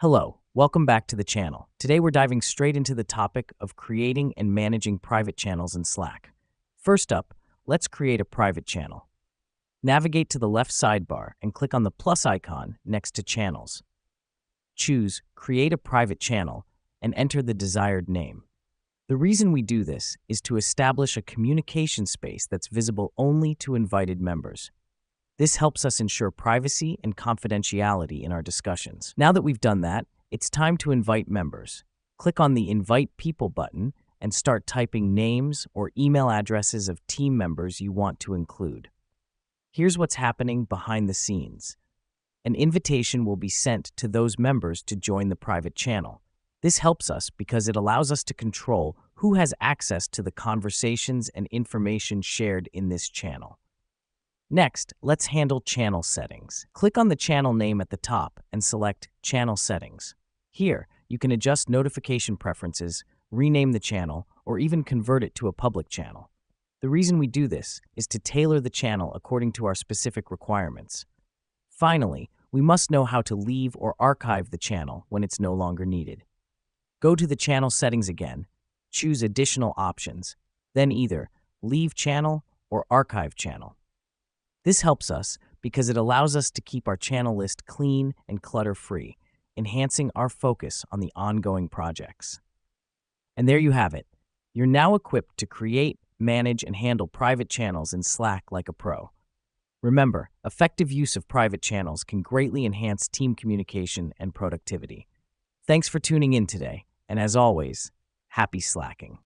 Hello, welcome back to the channel. Today we're diving straight into the topic of creating and managing private channels in Slack. First up, let's create a private channel. Navigate to the left sidebar and click on the plus icon next to Channels. Choose Create a Private Channel and enter the desired name. The reason we do this is to establish a communication space that's visible only to invited members. This helps us ensure privacy and confidentiality in our discussions. Now that we've done that, it's time to invite members. Click on the Invite People button and start typing names or email addresses of team members you want to include. Here's what's happening behind the scenes. An invitation will be sent to those members to join the private channel. This helps us because it allows us to control who has access to the conversations and information shared in this channel. Next, let's handle channel settings. Click on the channel name at the top and select Channel Settings. Here, you can adjust notification preferences, rename the channel, or even convert it to a public channel. The reason we do this is to tailor the channel according to our specific requirements. Finally, we must know how to leave or archive the channel when it's no longer needed. Go to the channel settings again, choose Additional Options, then either Leave Channel or Archive Channel. This helps us because it allows us to keep our channel list clean and clutter-free, enhancing our focus on the ongoing projects. And there you have it. You're now equipped to create, manage, and handle private channels in Slack like a pro. Remember, effective use of private channels can greatly enhance team communication and productivity. Thanks for tuning in today, and as always, happy slacking.